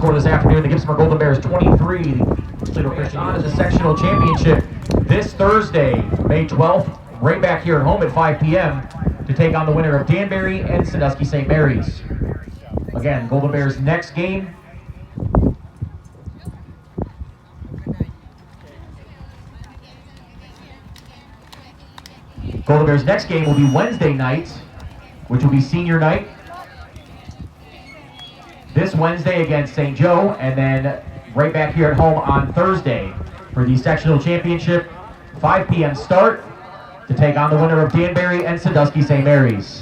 score this afternoon. The Gibson Golden Bears 23. Toledo Christian on in the sectional championship this Thursday, May 12th, right back here at home at 5 p.m. to take on the winner of Danbury and Sandusky St. Mary's. Again, Golden Bears next game. Golden Bears next game will be Wednesday night, which will be senior night. This Wednesday against St. Joe, and then right back here at home on Thursday for the sectional championship. 5 p.m. start to take on the winner of Danbury and Sandusky St. Mary's.